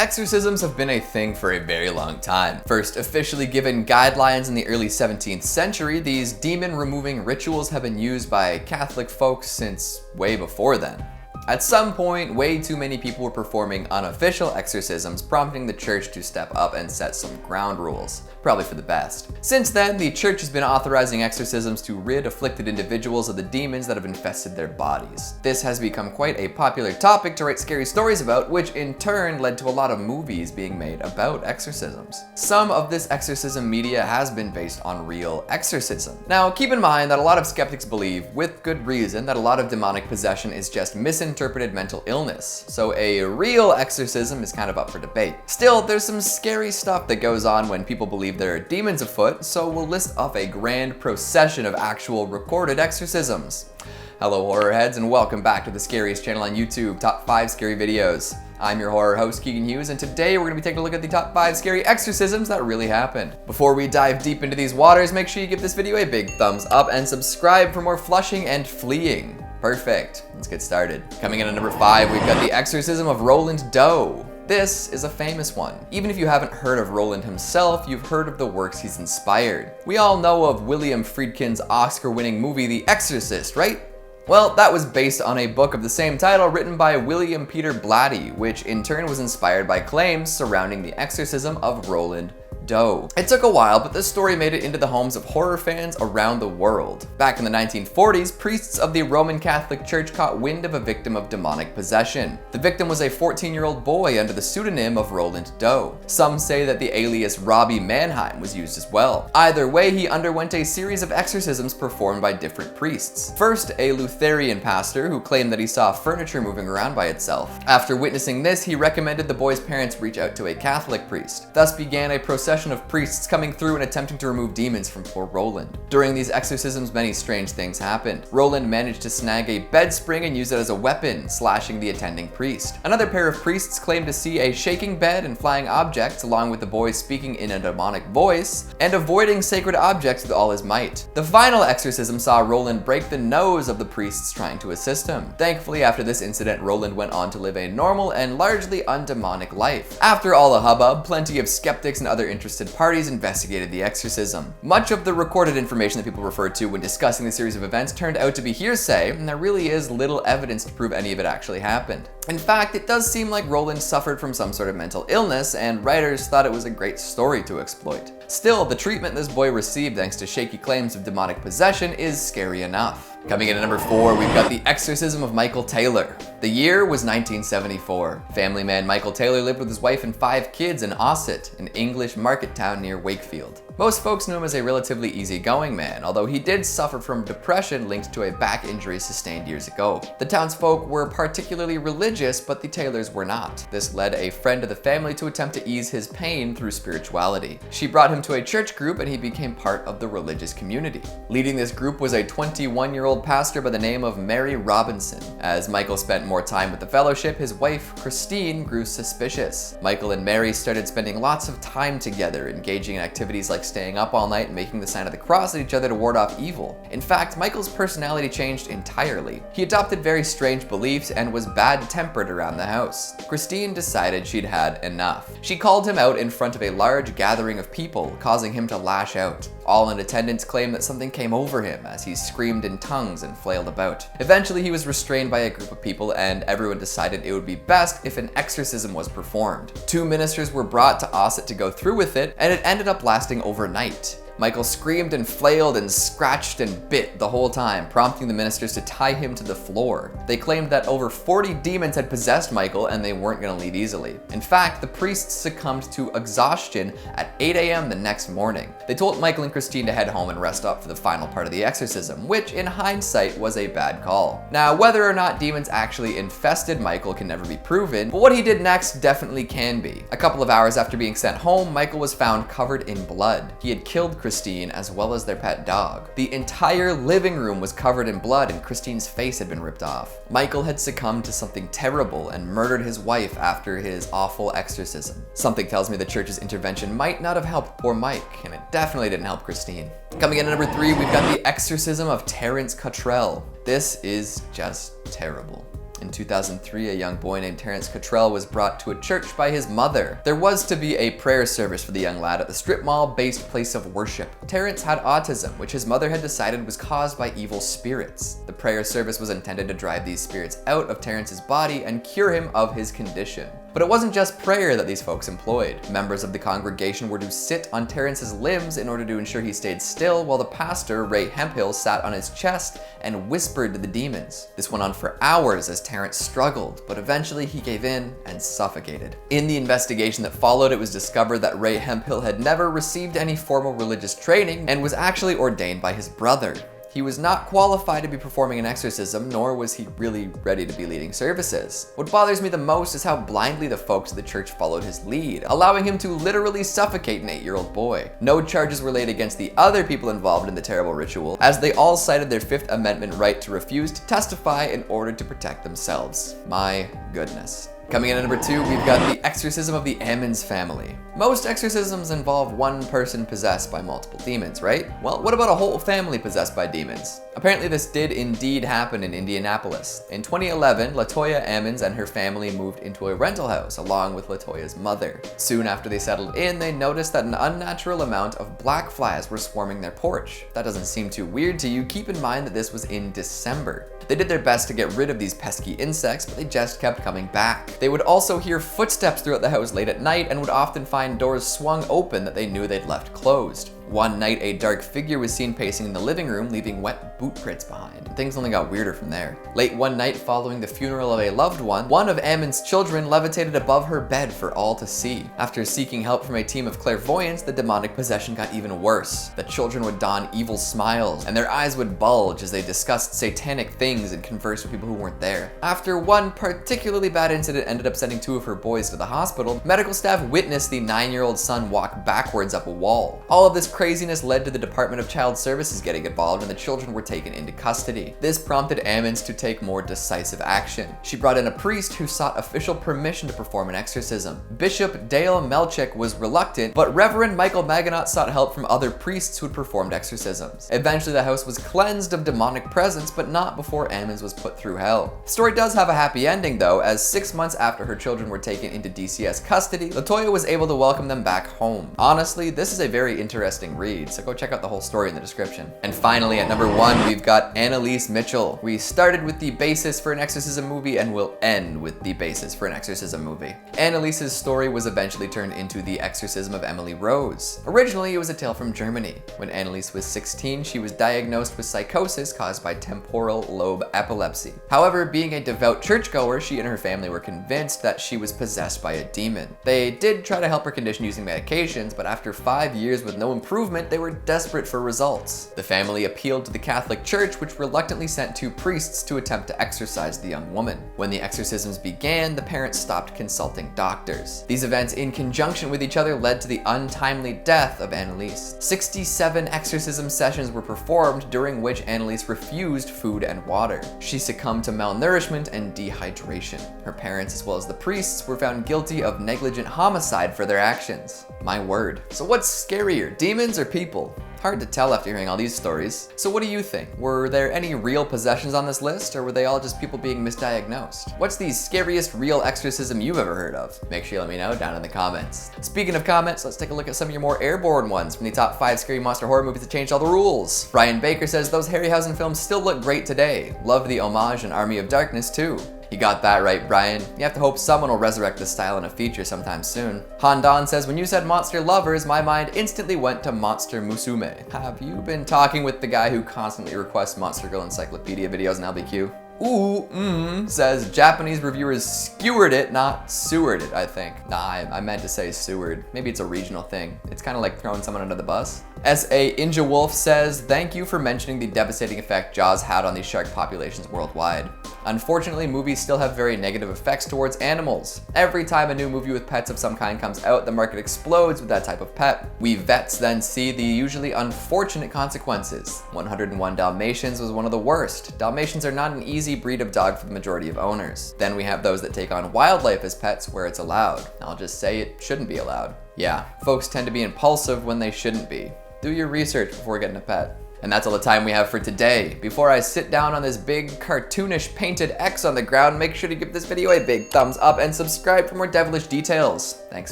Exorcisms have been a thing for a very long time. First officially given guidelines in the early 17th century, these demon-removing rituals have been used by Catholic folks since way before then. At some point, way too many people were performing unofficial exorcisms, prompting the church to step up and set some ground rules. Probably for the best. Since then, the church has been authorizing exorcisms to rid afflicted individuals of the demons that have infested their bodies. This has become quite a popular topic to write scary stories about, which in turn led to a lot of movies being made about exorcisms. Some of this exorcism media has been based on real exorcism. Now, keep in mind that a lot of skeptics believe, with good reason, that a lot of demonic possession is just misinterpreted mental illness, so a real exorcism is kind of up for debate. Still, there's some scary stuff that goes on when people believe there are demons afoot, so we'll list off a grand procession of actual recorded exorcisms. Hello horror heads, and welcome back to the scariest channel on YouTube, Top 5 Scary Videos. I'm your horror host, Keegan Hughes, and today we're going to be taking a look at the top 5 scary exorcisms that really happened. Before we dive deep into these waters, make sure you give this video a big thumbs up and subscribe for more flushing and fleeing. Perfect, let's get started. Coming in at number 5, we've got the exorcism of Roland Doe. This is a famous one. Even if you haven't heard of Roland himself, you've heard of the works he's inspired. We all know of William Friedkin's Oscar-winning movie The Exorcist, right? Well, that was based on a book of the same title written by William Peter Blatty, which in turn was inspired by claims surrounding the exorcism of Roland Doe. It took a while, but this story made it into the homes of horror fans around the world. Back in the 1940s, priests of the Roman Catholic Church caught wind of a victim of demonic possession. The victim was a 14-year-old boy under the pseudonym of Roland Doe. Some say that the alias Robbie Mannheim was used as well. Either way, he underwent a series of exorcisms performed by different priests. First, a Lutheran pastor who claimed that he saw furniture moving around by itself. After witnessing this, he recommended the boy's parents reach out to a Catholic priest. Thus began a procession of priests coming through and attempting to remove demons from poor Roland. During these exorcisms, many strange things happened. Roland managed to snag a bed spring and use it as a weapon, slashing the attending priest. Another pair of priests claimed to see a shaking bed and flying objects, along with the boy speaking in a demonic voice and avoiding sacred objects with all his might. The final exorcism saw Roland break the nose of the priests trying to assist him. Thankfully, after this incident, Roland went on to live a normal and largely undemonic life. After all the hubbub, plenty of skeptics and other interested parties investigated the exorcism. Much of the recorded information that people referred to when discussing the series of events turned out to be hearsay, and there really is little evidence to prove any of it actually happened. In fact, it does seem like Roland suffered from some sort of mental illness, and writers thought it was a great story to exploit. Still, the treatment this boy received thanks to shaky claims of demonic possession is scary enough. Coming in at number 4, we've got the exorcism of Michael Taylor. The year was 1974. Family man Michael Taylor lived with his wife and 5 kids in Ossett, an English market town near Wakefield. Most folks knew him as a relatively easygoing man, although he did suffer from depression linked to a back injury sustained years ago. The townsfolk were particularly religious, but the Taylors were not. This led a friend of the family to attempt to ease his pain through spirituality. She brought him to a church group and he became part of the religious community. Leading this group was a 21-year-old pastor by the name of Mary Robinson. As Michael spent more time with the fellowship, his wife, Christine, grew suspicious. Michael and Mary started spending lots of time together, engaging in activities like staying up all night and making the sign of the cross at each other to ward off evil. In fact, Michael's personality changed entirely. He adopted very strange beliefs and was bad-tempered around the house. Christine decided she'd had enough. She called him out in front of a large gathering of people, causing him to lash out. All in attendance claimed that something came over him as he screamed in tongues and flailed about. Eventually, he was restrained by a group of people, and everyone decided it would be best if an exorcism was performed. 2 ministers were brought to Ossett to go through with it, and it ended up lasting overnight. Michael screamed and flailed and scratched and bit the whole time, prompting the ministers to tie him to the floor. They claimed that over 40 demons had possessed Michael and they weren't going to leave easily. In fact, the priests succumbed to exhaustion at 8 a.m. the next morning. They told Michael and Christine to head home and rest up for the final part of the exorcism, which in hindsight was a bad call. Now, whether or not demons actually infested Michael can never be proven, but what he did next definitely can be. A couple of hours after being sent home, Michael was found covered in blood. He had killed Christine as well as their pet dog. The entire living room was covered in blood and Christine's face had been ripped off. Michael had succumbed to something terrible and murdered his wife after his awful exorcism. Something tells me the church's intervention might not have helped poor Mike, and it definitely didn't help Christine. Coming in at number 3, we've got the exorcism of Terence Cottrell. This is just terrible. In 2003, a young boy named Terrence Cottrell was brought to a church by his mother. There was to be a prayer service for the young lad at the strip mall-based place of worship. Terrence had autism, which his mother had decided was caused by evil spirits. The prayer service was intended to drive these spirits out of Terrence's body and cure him of his condition. But it wasn't just prayer that these folks employed. Members of the congregation were to sit on Terrence's limbs in order to ensure he stayed still, while the pastor, Ray Hemphill, sat on his chest and whispered to the demons. This went on for hours as Terrence struggled, but eventually he gave in and suffocated. In the investigation that followed, it was discovered that Ray Hemphill had never received any formal religious training and was actually ordained by his brother. He was not qualified to be performing an exorcism, nor was he really ready to be leading services. What bothers me the most is how blindly the folks of the church followed his lead, allowing him to literally suffocate an 8-year-old boy. No charges were laid against the other people involved in the terrible ritual, as they all cited their Fifth Amendment right to refuse to testify in order to protect themselves. My goodness. Coming in at number 2, we've got the exorcism of the Ammons family. Most exorcisms involve one person possessed by multiple demons, right? Well, what about a whole family possessed by demons? Apparently this did indeed happen in Indianapolis. In 2011, LaToya Ammons and her family moved into a rental house along with LaToya's mother. Soon after they settled in, they noticed that an unnatural amount of black flies were swarming their porch. If that doesn't seem too weird to you, keep in mind that this was in December. They did their best to get rid of these pesky insects, but they just kept coming back. They would also hear footsteps throughout the house late at night and would often find doors swung open that they knew they'd left closed. One night, a dark figure was seen pacing in the living room, leaving wet boot prints behind. Things only got weirder from there. Late one night following the funeral of a loved one of Ammons' children levitated above her bed for all to see. After seeking help from a team of clairvoyants, the demonic possession got even worse. The children would don evil smiles, and their eyes would bulge as they discussed satanic things and conversed with people who weren't there. After one particularly bad incident ended up sending 2 of her boys to the hospital, medical staff witnessed the 9-year-old son walk backwards up a wall. All of this craziness led to the Department of Child Services getting involved, and the children were taken into custody. This prompted Ammons to take more decisive action. She brought in a priest who sought official permission to perform an exorcism. Bishop Dale Melchick was reluctant, but Reverend Michael Maganot sought help from other priests who had performed exorcisms. Eventually the house was cleansed of demonic presence, but not before Ammons was put through hell. The story does have a happy ending though, as 6 months after her children were taken into DCS custody, LaToya was able to welcome them back home. Honestly, this is a very interesting read, so go check out the whole story in the description. And finally, at number 1, we've got Annalise Mitchell. We started with the basis for an exorcism movie and will end with the basis for an exorcism movie. Annalise's story was eventually turned into The Exorcism of Emily Rose. Originally, it was a tale from Germany. When Annalise was 16, she was diagnosed with psychosis caused by temporal lobe epilepsy. However, being a devout churchgoer, she and her family were convinced that she was possessed by a demon. They did try to help her condition using medications, but after 5 years with no improvement, they were desperate for results. The family appealed to the Catholic Church, which reluctantly sent 2 priests to attempt to exorcise the young woman. When the exorcisms began, the parents stopped consulting doctors. These events, in conjunction with each other, led to the untimely death of Annalise. 67 exorcism sessions were performed, during which Annalise refused food and water. She succumbed to malnourishment and dehydration. Her parents, as well as the priests, were found guilty of negligent homicide for their actions. My word. So what's scarier, demons or people? Hard to tell after hearing all these stories. So what do you think? Were there any real possessions on this list, or were they all just people being misdiagnosed? What's the scariest real exorcism you've ever heard of? Make sure you let me know down in the comments. Speaking of comments, let's take a look at some of your more airborne ones from the top 5 scary monster horror movies that changed all the rules. Brian Baker says, those Harryhausen films still look great today. Love the homage in Army of Darkness too. You got that right, Brian. You have to hope someone will resurrect this style in a feature sometime soon. Handon says, when you said Monster Lovers, my mind instantly went to Monster Musume. Have you been talking with the guy who constantly requests Monster Girl Encyclopedia videos in LBQ? Ooh, says Japanese reviewers skewered it, not sewered it, I think. Nah, I meant to say sewered. Maybe it's a regional thing. It's kind of like throwing someone under the bus. S.A. Inja Wolf says, thank you for mentioning the devastating effect Jaws had on these shark populations worldwide. Unfortunately, movies still have very negative effects towards animals. Every time a new movie with pets of some kind comes out, the market explodes with that type of pet. We vets then see the usually unfortunate consequences. 101 Dalmatians was one of the worst. Dalmatians are not an easy breed of dog for the majority of owners. Then we have those that take on wildlife as pets where it's allowed. I'll just say it shouldn't be allowed. Yeah, folks tend to be impulsive when they shouldn't be. Do your research before getting a pet. And that's all the time we have for today. Before I sit down on this big cartoonish painted X on the ground, make sure to give this video a big thumbs up and subscribe for more devilish details. Thanks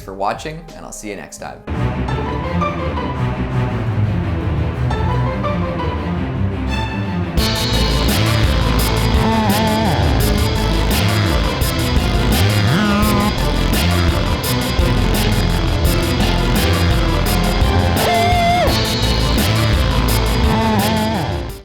for watching, and I'll see you next time.